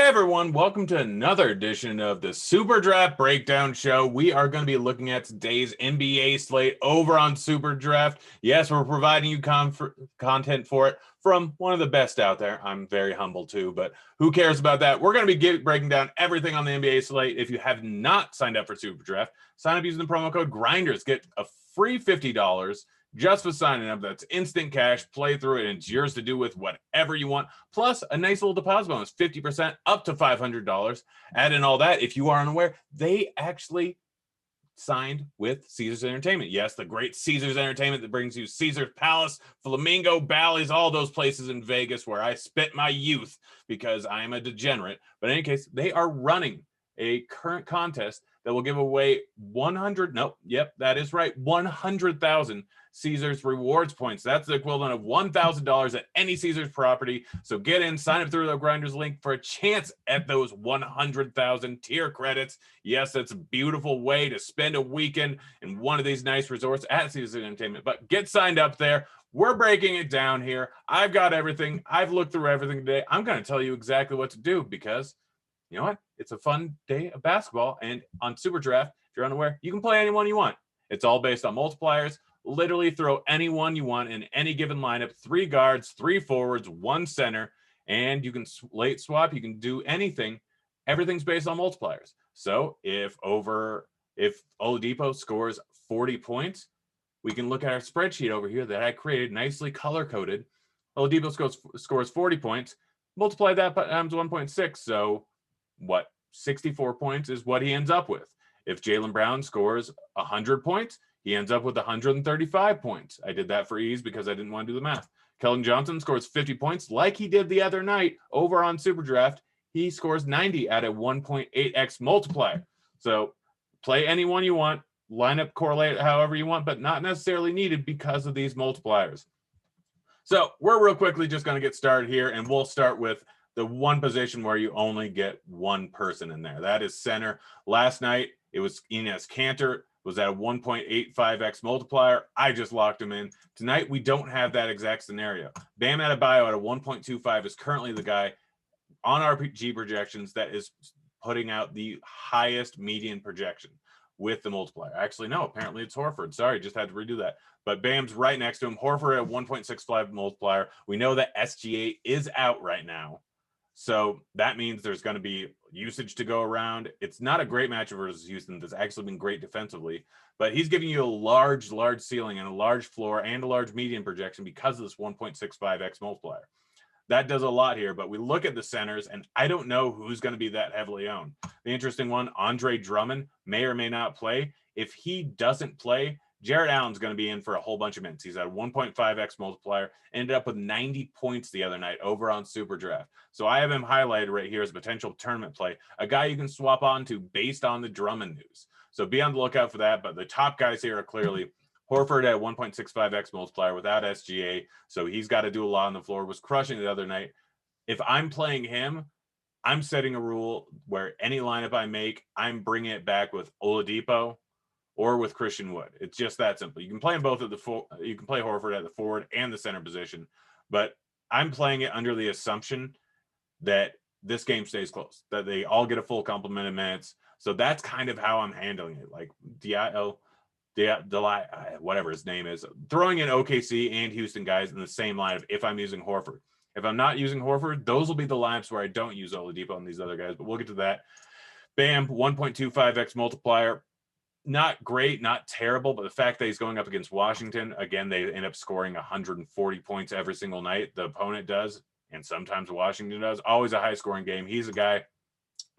everyone, welcome to another edition of the Superdraft Breakdown Show. We are going to be looking at today's NBA slate over on Superdraft. Yes, we're providing you content for it from one of the best out there. I'm very humble too, but who cares about that? We're going to be breaking down everything on the NBA slate. If you have not signed up for Superdraft, sign up using the promo code GRINDERS. Get a free $50 just for signing up. That's instant cash. Play through it, and it's yours to do with whatever you want. Plus, a nice little deposit bonus, 50% up to $500. Add in all that. If you are unaware, they actually signed with Caesars Entertainment. Yes, the great Caesars Entertainment that brings you Caesars Palace, Flamingo Bally's, all those places in Vegas where I spent my youth because I am a degenerate. But in any case, they are running a current contest that will give away 100,000 Caesars rewards points. That's the equivalent of $1,000 at any Caesars property. So get in, sign up through the Grinders link for a chance at those 100,000 tier credits. Yes, that's a beautiful way to spend a weekend in one of these nice resorts at Caesars Entertainment. But get signed up there. We're breaking it down here. I've got everything. I've looked through everything today. I'm going to tell you exactly what to do because you know what? It's a fun day of basketball. And on Superdraft, if you're unaware, you can play anyone you want. It's all based on multipliers. Literally throw anyone you want in any given lineup, 3 guards, 3 forwards, 1 center, and you can slate swap. You can do anything. Everything's based on multipliers. So if Oladipo scores 40 points, we can look at our spreadsheet over here that I created, nicely color-coded. Oladipo scores 40 points. Multiply that times 1.6. So what? 64 points is what he ends up with. If Jaylen Brown scores 100 points, he ends up with 135 points. I did that for ease because I didn't want to do the math. Keldon Johnson scores 50 points like he did the other night over on Superdraft. He scores 90 at a 1.8x multiplier. So play anyone you want, line up, correlate however you want, but not necessarily needed because of these multipliers. So we're real quickly just going to get started here, and we'll start with the one position where you only get one person in there. That is center. Last night, it was Enes Kanter. Was at a 1.85x multiplier. I just locked him in. Tonight, we don't have that exact scenario. Bam Adebayo at a 1.25 is currently the guy on RPG projections that is putting out the highest median projection with the multiplier. Actually, no, apparently it's Horford. Sorry, just had to redo that. But Bam's right next to him. Horford at 1.65 multiplier. We know that SGA is out right now. So that means there's going to be usage to go around. It's not a great matchup versus Houston that's actually been great defensively, but he's giving you a large ceiling and a large floor and a large median projection because of this 1.65x multiplier. That does a lot here, but we look at the centers, and I don't know who's going to be that heavily owned. The interesting one, Andre Drummond, may or may not play. If he doesn't play, Jarrett Allen's going to be in for a whole bunch of minutes. He's at a 1.5x multiplier, ended up with 90 points the other night over on Superdraft. So I have him highlighted right here as a potential tournament play, a guy you can swap on to based on the Drummond news. So be on the lookout for that. But the top guys here are clearly Horford at 1.65x multiplier without SGA. So he's got to do a lot on the floor, was crushing the other night. If I'm playing him, I'm setting a rule where any lineup I make, I'm bringing it back with Oladipo or with Christian Wood. It's just that simple. You can play them both at you can play Horford at the forward and the center position, but I'm playing it under the assumption that this game stays close, that they all get a full complement of minutes. So that's kind of how I'm handling it. Like whatever his name is, throwing in OKC and Houston guys in the same lineup if I'm using Horford. If I'm not using Horford, those will be the lineups where I don't use Oladipo and these other guys, but we'll get to that. Bam, 1.25x multiplier. Not great, not terrible, but the fact that he's going up against Washington, again, they end up scoring 140 points every single night. The opponent does, and sometimes Washington does. Always a high-scoring game. He's a guy.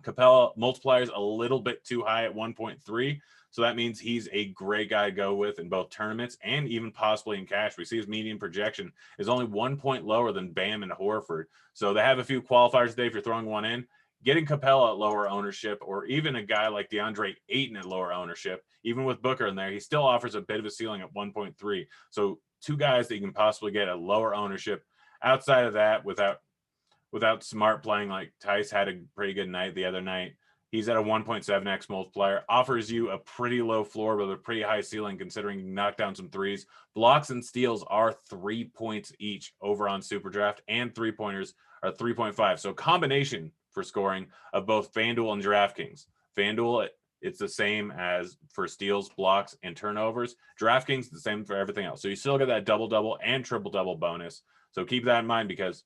Capella multipliers a little bit too high at 1.3, so that means he's a great guy to go with in both tournaments and even possibly in cash. We see his median projection is only 1 point lower than Bam and Horford. So they have a few qualifiers today if you're throwing one in. Getting Capella at lower ownership, or even a guy like DeAndre Ayton at lower ownership, even with Booker in there, he still offers a bit of a ceiling at 1.3. So 2 guys that you can possibly get at lower ownership. Outside of that, without Smart playing, like Tice had a pretty good night the other night, he's at a 1.7x multiplier, offers you a pretty low floor with a pretty high ceiling considering you can knock down some threes. Blocks and steals are 3 points each over on Superdraft, and 3-pointers are 3.5. So combination for scoring of both FanDuel and DraftKings. FanDuel, it's the same as for steals, blocks, and turnovers. DraftKings, the same for everything else. So you still get that double-double and triple-double bonus. So keep that in mind, because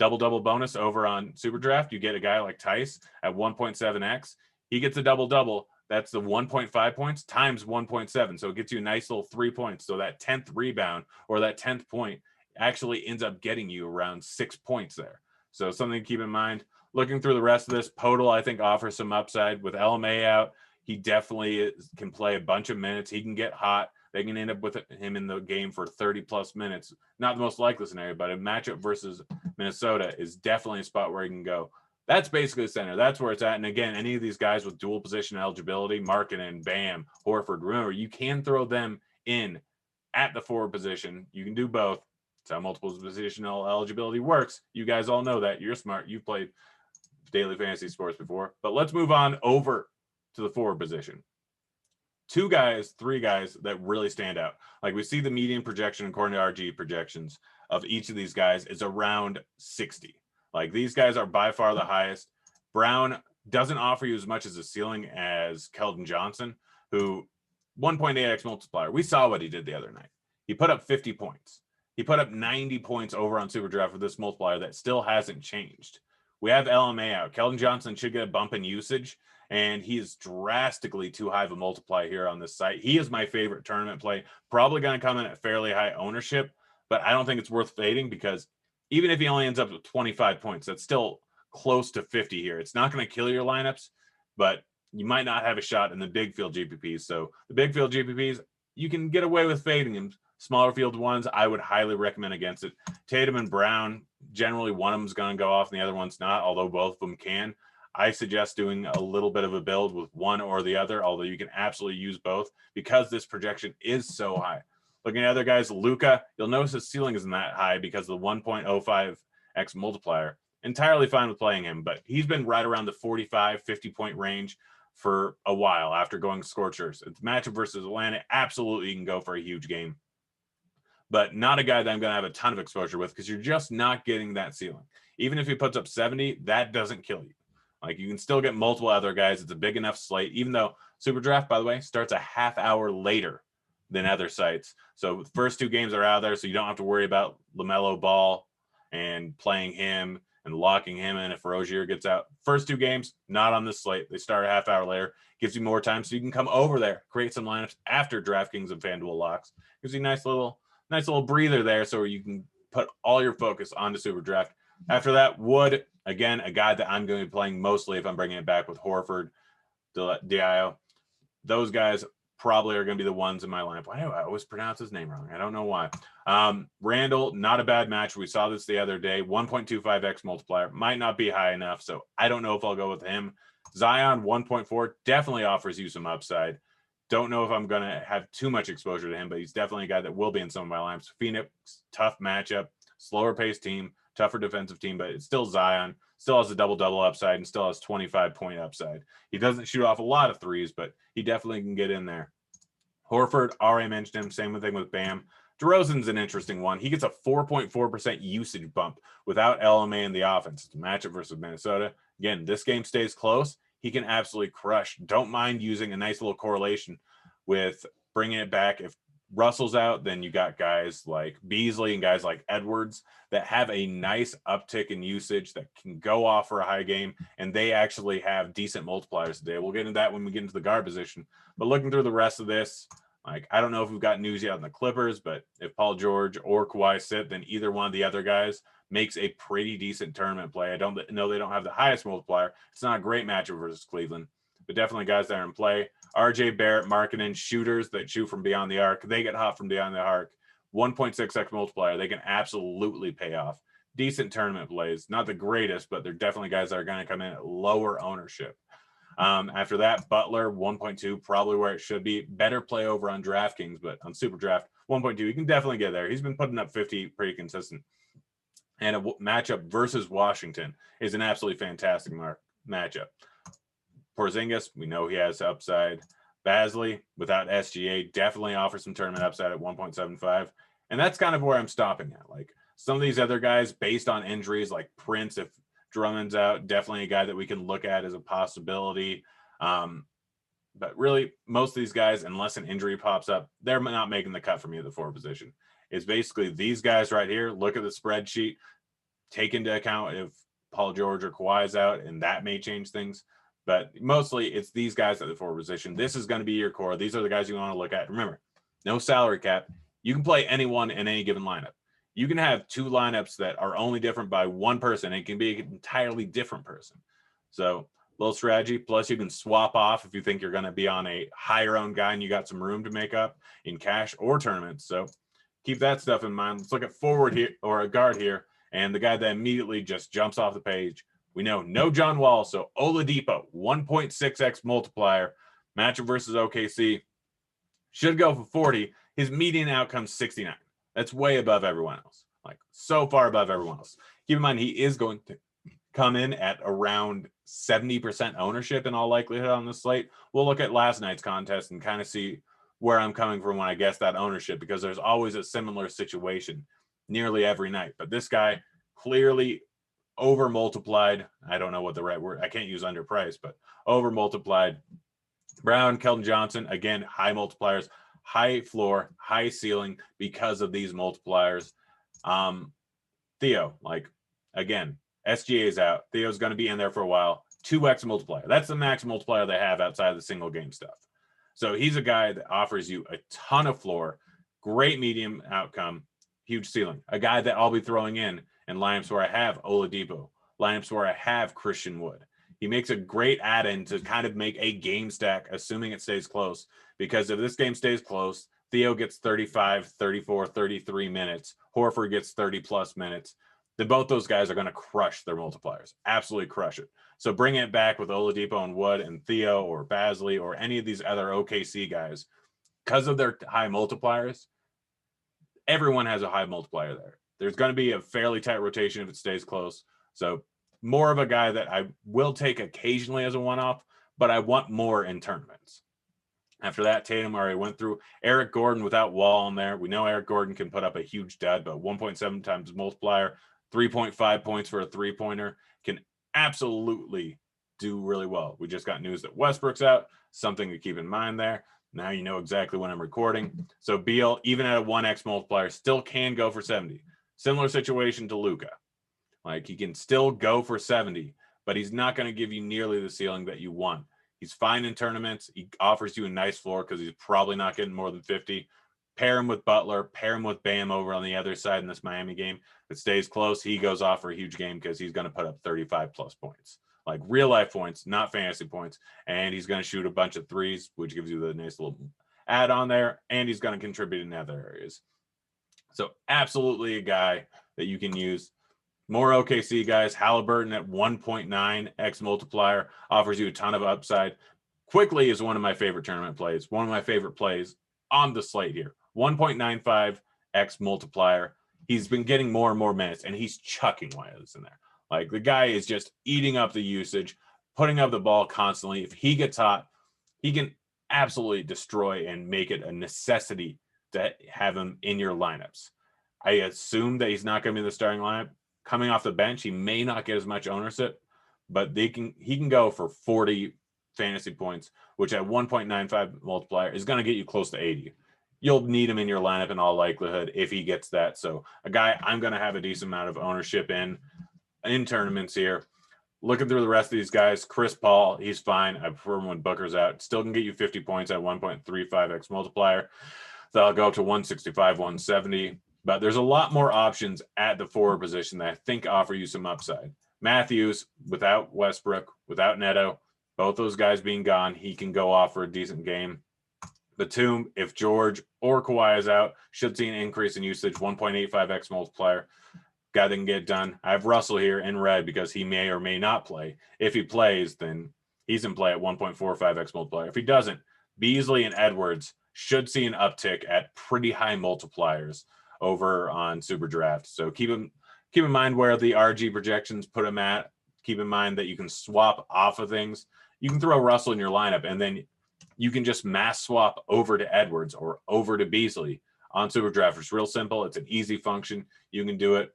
double-double bonus over on Superdraft, you get a guy like Tice at 1.7x. He gets a double-double. That's the 1.5 points times 1.7. So it gets you a nice little 3 points. So that 10th rebound or that 10th point actually ends up getting you around 6 points there. So something to keep in mind. Looking through the rest of this, Podol, I think, offers some upside. With LMA out, he definitely can play a bunch of minutes. He can get hot. They can end up with him in the game for 30-plus minutes. Not the most likely scenario, but a matchup versus Minnesota is definitely a spot where he can go. That's basically the center. That's where it's at. And again, any of these guys with dual position eligibility, Markkanen, Bam, Horford, remember, you can throw them in at the forward position. You can do both. That's how multiple positional eligibility works. You guys all know that. You're smart. You've played daily fantasy sports before. But let's move on over to the forward position. 2 guys, 3 guys that really stand out. Like, we see the median projection according to RG projections of each of these guys is around 60. Like, these guys are by far the highest. Brown doesn't offer you as much as a ceiling as Keldon Johnson, who 1.8x multiplier. We saw what he did the other night. He put up 50 points. He put up 90 points over on Superdraft with this multiplier that still hasn't changed. We have LMA out. Keldon Johnson should get a bump in usage, and he is drastically too high of a multiplier here on this site. He is my favorite tournament play. Probably going to come in at fairly high ownership, but I don't think it's worth fading, because even if he only ends up with 25 points, that's still close to 50 here. It's not going to kill your lineups, but you might not have a shot in the big field GPPs. So the big field GPPs, you can get away with fading them. Smaller field ones, I would highly recommend against it. Tatum and Brown, generally one of them is going to go off and the other one's not, although both of them can. I suggest doing a little bit of a build with one or the other, although you can absolutely use both because this projection is so high. Looking at other guys, Luka, you'll notice his ceiling isn't that high because of the 1.05x multiplier. Entirely fine with playing him, but he's been right around the 45, 50-point range for a while after going scorchers. It's matchup versus Atlanta. Absolutely, you can go for a huge game, but not a guy that I'm going to have a ton of exposure with, because you're just not getting that ceiling. Even if he puts up 70, that doesn't kill you. Like, you can still get multiple other guys. It's a big enough slate, even though Superdraft, by the way, starts a half hour later than other sites. So the first 2 games are out there, so you don't have to worry about LaMelo Ball and playing him and locking him in if Rozier gets out. First 2 games, not on this slate. They start a half hour later. Gives you more time so you can come over there, create some lineups after DraftKings and FanDuel locks. Gives you a nice little breather there, so you can put all your focus onto Superdraft. After that, Wood, again, a guy that I'm going to be playing mostly if I'm bringing it back with Horford, Dio. Those guys probably are going to be the ones in my lineup. Why do I always pronounce his name wrong? I don't know why. Randall, not a bad match. We saw this the other day. 1.25x multiplier. Might not be high enough, so I don't know if I'll go with him. Zion, 1.4, definitely offers you some upside. Don't know if I'm going to have too much exposure to him, but he's definitely a guy that will be in some of my lineups. Phoenix, tough matchup, slower paced team, tougher defensive team, but it's still Zion, still has a double-double upside and still has 25-point upside. He doesn't shoot off a lot of threes, but he definitely can get in there. Horford, already mentioned him, same thing with Bam. DeRozan's an interesting one. He gets a 4.4% usage bump without LMA in the offense. It's a matchup versus Minnesota. Again, this game stays close. He can absolutely crush. Don't mind using a nice little correlation with bringing it back. If Russell's out, then you got guys like Beasley and guys like Edwards that have a nice uptick in usage that can go off for a high game, and they actually have decent multipliers today. We'll get into that when we get into the guard position. But looking through the rest of this, like, I don't know if we've got news yet on the Clippers, but if Paul George or Kawhi sit, then either one of the other guys makes a pretty decent tournament play. I don't know they don't have the highest multiplier. It's not a great matchup versus Cleveland, but definitely guys that are in play. RJ Barrett, Markkanen, shooters that shoot from beyond the arc. They get hot from beyond the arc. 1.6x multiplier. They can absolutely pay off. Decent tournament plays. Not the greatest, but they're definitely guys that are going to come in at lower ownership. After that, Butler, 1.2, probably where it should be. Better play over on DraftKings, but on Superdraft, 1.2, you can definitely get there. He's been putting up 50 pretty consistent. And a matchup versus Washington is an absolutely fantastic matchup. Porzingis, we know he has upside. Basley, without SGA, definitely offers some tournament upside at 1.75. And that's kind of where I'm stopping at. Like, some of these other guys, based on injuries, like Prince, if Drummond's out. Definitely a guy that we can look at as a possibility. But really, most of these guys, unless an injury pops up, they're not making the cut for me at the forward position. It's basically these guys right here. Look at the spreadsheet. Take into account if Paul George or Kawhi is out, and that may change things. But mostly, it's these guys at the forward position. This is going to be your core. These are the guys you want to look at. Remember, no salary cap. You can play anyone in any given lineup. You can have two lineups that are only different by one person. It can be an entirely different person. So, little strategy. Plus, you can swap off if you think you're going to be on a higher owned guy and you got some room to make up in cash or tournaments. So, keep that stuff in mind. Let's look at forward here or a guard here. And the guy that immediately just jumps off the page. We know no John Wall. So, Oladipo, 1.6x multiplier. Matchup versus OKC. Should go for 40. His median outcome 69. That's way above everyone else. Like, so far above everyone else. Keep in mind, he is going to come in at around 70% ownership in all likelihood on the slate. We'll look at last night's contest and kind of see where I'm coming from when I guess that ownership, because there's always a similar situation nearly every night. But this guy clearly over multiplied. I don't know what the right word, I can't use underpriced, but over multiplied. Brown, Keldon Johnson, again, high multipliers, high floor, high ceiling because of these multipliers. Theo, like, again, SGA is out. Theo's going to be in there for a while. 2x multiplier. That's the max multiplier they have outside of the single game stuff. So he's a guy that offers you a ton of floor, great medium outcome, huge ceiling. A guy that I'll be throwing in lineups where I have Oladipo, lineups where I have Christian Wood. He makes a great add-in to kind of make a game stack, assuming it stays close. Because if this game stays close, Theo gets 35, 34, 33 minutes. Horford gets 30-plus minutes. Then both those guys are going to crush their multipliers. Absolutely crush it. So bring it back with Oladipo and Wood and Theo or Basley or any of these other OKC guys. Because of their high multipliers, everyone has a high multiplier there. There's going to be a fairly tight rotation if it stays close. So more of a guy that I will take occasionally as a one-off, but I want more in tournaments. After that, Tatum already went through. Eric Gordon without Wall in there. We know Eric Gordon can put up a huge dud, but 1.7 times multiplier, 3.5 points for a three-pointer, can absolutely do really well. We just got news that Westbrook's out, something to keep in mind there. Now you know exactly when I'm recording. So Beal, even at a 1x multiplier, still can go for 70. Similar situation to Luka. Like, he can still go for 70, but he's not going to give you nearly the ceiling that you want. He's fine in tournaments. He offers you a nice floor because he's probably not getting more than 50. Pair him with Butler. Pair him with Bam over on the other side in this Miami game. If it stays close, he goes off for a huge game because he's going to put up 35-plus points. Like, real-life points, not fantasy points. And he's going to shoot a bunch of threes, which gives you the nice little add-on there. And he's going to contribute in other areas. So absolutely a guy that you can use. More OKC guys. Halliburton at 1.9x multiplier offers you a ton of upside. Quickly is one of my favorite tournament plays. One of my favorite plays on the slate here. 1.95x multiplier. He's been getting more and more minutes, and he's chucking Wyatt's in there. Like, the guy is just eating up the usage, putting up the ball constantly. If he gets hot, he can absolutely destroy and make it a necessity to have him in your lineups. I assume that he's not going to be the starting lineup. Coming off the bench, he may not get as much ownership, but he can go for 40 fantasy points, which at 1.95 multiplier is going to get you close to 80. You'll need him in your lineup in all likelihood if he gets that. So a guy I'm going to have a decent amount of ownership in tournaments here. Looking through the rest of these guys, Chris Paul, he's fine. I prefer him when Booker's out. Still can get you 50 points at 1.35x multiplier. That'll go up to 165, 170. But there's a lot more options at the forward position that I think offer you some upside. Matthews, without Westbrook, without Neto, both those guys being gone, he can go off for a decent game. Batum, if George or Kawhi is out, should see an increase in usage, 1.85x multiplier. Guy that can get done. I have Russell here in red because he may or may not play. If he plays, then he's in play at 1.45x multiplier. If he doesn't, Beasley and Edwards should see an uptick at pretty high multipliers over on Superdraft. So keep in mind where the RG projections put him at. Keep in mind that you can swap off of things. You can throw Russell in your lineup, and then you can just mass swap over to Edwards or over to Beasley on Superdraft. It's real simple. It's an easy function. You can do it.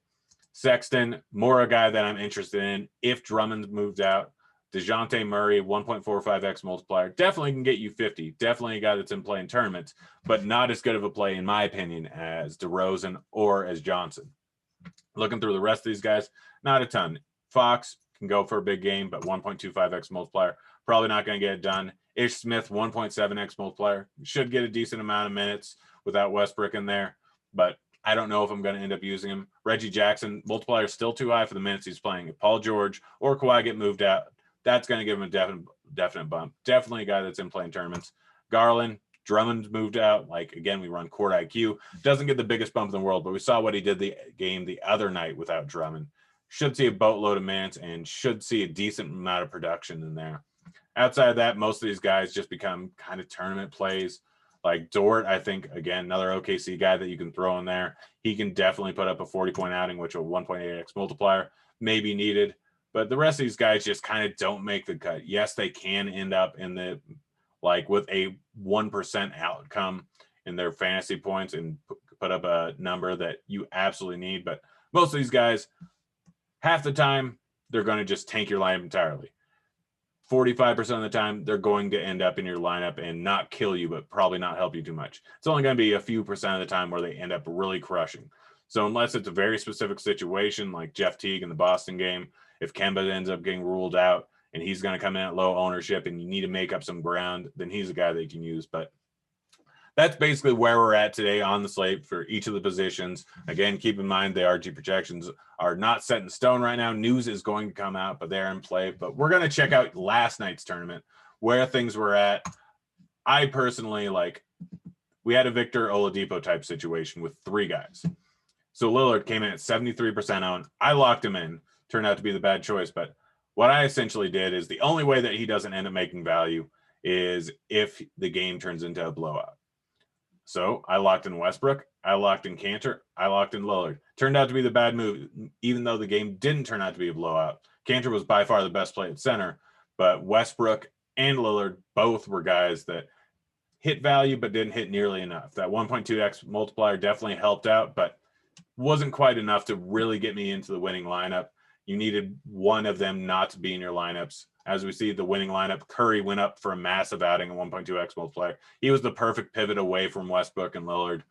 Sexton, more a guy that I'm interested in if Drummond moved out. DeJounte Murray, 1.45x multiplier, definitely can get you 50. Definitely a guy that's in play in tournaments, but not as good of a play, in my opinion, as DeRozan or as Johnson. Looking through the rest of these guys, not a ton. Fox can go for a big game, but 1.25x multiplier, probably not going to get it done. Ish Smith, 1.7x multiplier, should get a decent amount of minutes without Westbrook in there, but I don't know if I'm going to end up using him. Reggie Jackson, multiplier still too high for the minutes he's playing. If Paul George or Kawhi get moved out, that's going to give him a definite bump. Definitely a guy that's in playing tournaments. Garland, Drummond moved out. Like, again, we run court IQ. Doesn't get the biggest bump in the world, but we saw what he did the game the other night without Drummond. Should see a boatload of minutes and should see a decent amount of production in there. Outside of that, most of these guys just become kind of tournament plays. Like Dort, I think, again, another OKC guy that you can throw in there. He can definitely put up a 40-point outing, which a 1.8x multiplier may be needed. But the rest of these guys just kind of don't make the cut. Yes, they can end up in the, like, with a 1% outcome in their fantasy points and put up a number that you absolutely need. But most of these guys, half the time, they're going to just tank your lineup entirely. 45% of the time, they're going to end up in your lineup and not kill you, but probably not help you too much. It's only going to be a few percent of the time where they end up really crushing. So unless it's a very specific situation like Jeff Teague in the Boston game, if Kemba ends up getting ruled out and he's going to come in at low ownership and you need to make up some ground, then he's a guy that you can use. But that's basically where we're at today on the slate for each of the positions. Again, keep in mind the RG projections are not set in stone right now. News is going to come out, but they're in play. But we're going to check out last night's tournament, where things were at. I personally, we had a Victor Oladipo type situation with three guys. So Lillard came in at 73% owned. I locked him in. Turned out to be the bad choice. But what I essentially did is the only way that he doesn't end up making value is if the game turns into a blowout. So I locked in Westbrook, I locked in Cantor, I locked in Lillard. Turned out to be the bad move, even though the game didn't turn out to be a blowout. Cantor was by far the best play at center, but Westbrook and Lillard both were guys that hit value but didn't hit nearly enough. That 1.2x multiplier definitely helped out, but wasn't quite enough to really get me into the winning lineup. You needed one of them not to be in your lineups. As we see the winning lineup, Curry went up for a massive outing at 1.2x multiplier. He was the perfect pivot away from Westbrook and Lillard.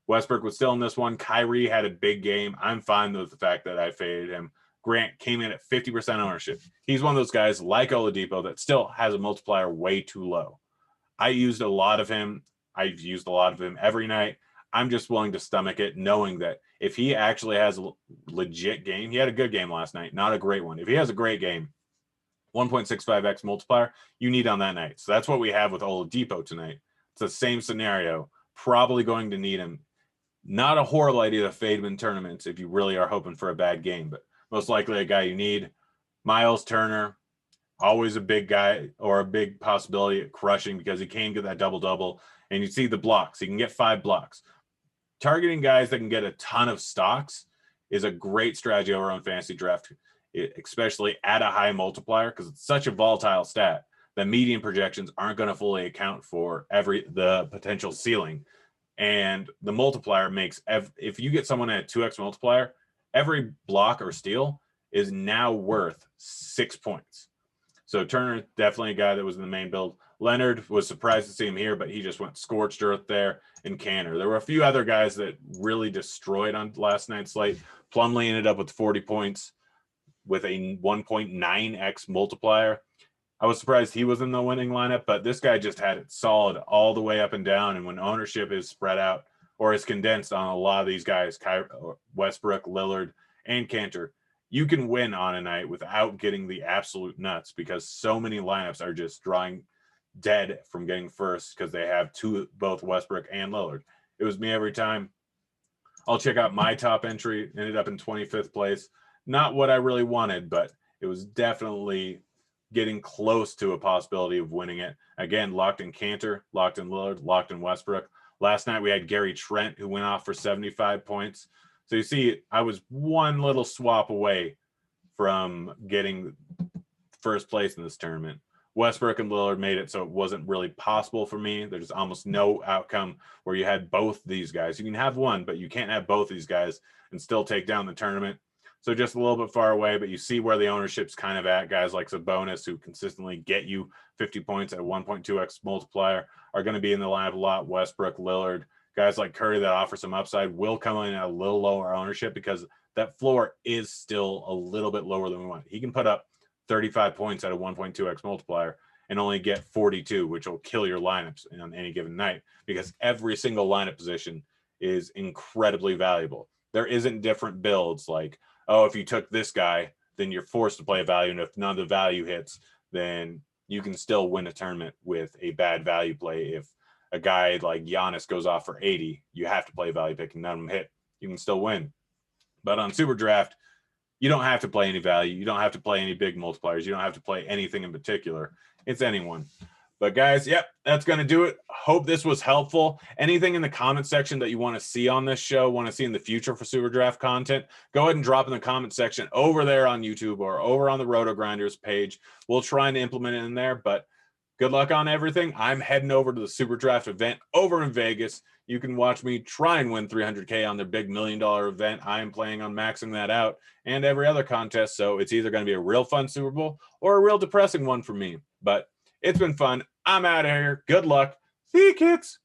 Westbrook was still in this one. Kyrie had a big game. I'm fine with the fact that I faded him. Grant came in at 50% ownership. He's one of those guys like Oladipo that still has a multiplier way too low. I used a lot of him. I've used a lot of him every night. I'm just willing to stomach it, knowing that if he actually has a legit game, he had a good game last night, not a great one. If he has a great game, 1.65x multiplier, you need on that night. So that's what we have with Oladipo tonight. It's the same scenario. Probably going to need him. Not a horrible idea to fade him in tournaments if you really are hoping for a bad game, but most likely a guy you need. Miles Turner, always a big guy or a big possibility at crushing because he can get that double-double. And you see the blocks. He can get 5 blocks. Targeting guys that can get a ton of stocks is a great strategy over on fantasy draft, especially at a high multiplier, because it's such a volatile stat that median projections aren't going to fully account for the potential ceiling. And the multiplier makes, if you get someone at a 2x multiplier, every block or steal is now worth 6 points. So Turner, definitely a guy that was in the main build. Leonard was surprised to see him here, but he just went scorched earth there. And Cantor. There were a few other guys that really destroyed on last night's slate. Plumlee ended up with 40 points with a 1.9x multiplier. I was surprised he was in the winning lineup, but this guy just had it solid all the way up and down. And when ownership is spread out or is condensed on a lot of these guys, Westbrook, Lillard, and Cantor, you can win on a night without getting the absolute nuts because so many lineups are just drawing dead from getting first because they have both Westbrook and Lillard. It was me every time. I'll check out my top entry. Ended up in 25th place. Not what I really wanted, but it was definitely getting close to a possibility of winning it. Again, locked in Cantor, locked in Lillard, locked in Westbrook. Last night we had Gary Trent who went off for 75 points. So you see, I was one little swap away from getting first place in this tournament. Westbrook and Lillard made it so it wasn't really possible for me. There's almost no outcome where you had both these guys. You can have one, but you can't have both these guys and still take down the tournament. So just a little bit far away, but you see where the ownership's kind of at. Guys like Sabonis, who consistently get you 50 points at a 1.2x multiplier, are going to be in the lineup a lot. Westbrook, Lillard, guys like Curry that offer some upside will come in at a little lower ownership because that floor is still a little bit lower than we want. He can put up 35 points at a 1.2x multiplier and only get 42, which will kill your lineups on any given night because every single lineup position is incredibly valuable. There isn't different builds like, oh, if you took this guy, then you're forced to play a value. And if none of the value hits, then you can still win a tournament with a bad value play. If a guy like Giannis goes off for 80, you have to play a value pick and none of them hit. You can still win. But on Superdraft, you don't have to play any value. You don't have to play any big multipliers. You don't have to play anything in particular. It's anyone. But guys, yep, that's going to do it. Hope this was helpful. Anything in the comment section that you want to see on this show, want to see in the future for Superdraft content, go ahead and drop in the comment section over there on YouTube or over on the Rotogrinders page. We'll try and implement it in there, but good luck on everything. I'm heading over to the Superdraft event over in Vegas. You can watch me try and win $300K on their big $1 million event. I am planning on maxing that out and every other contest. So it's either going to be a real fun Super Bowl or a real depressing one for me. But it's been fun. I'm out of here. Good luck. See you, kids.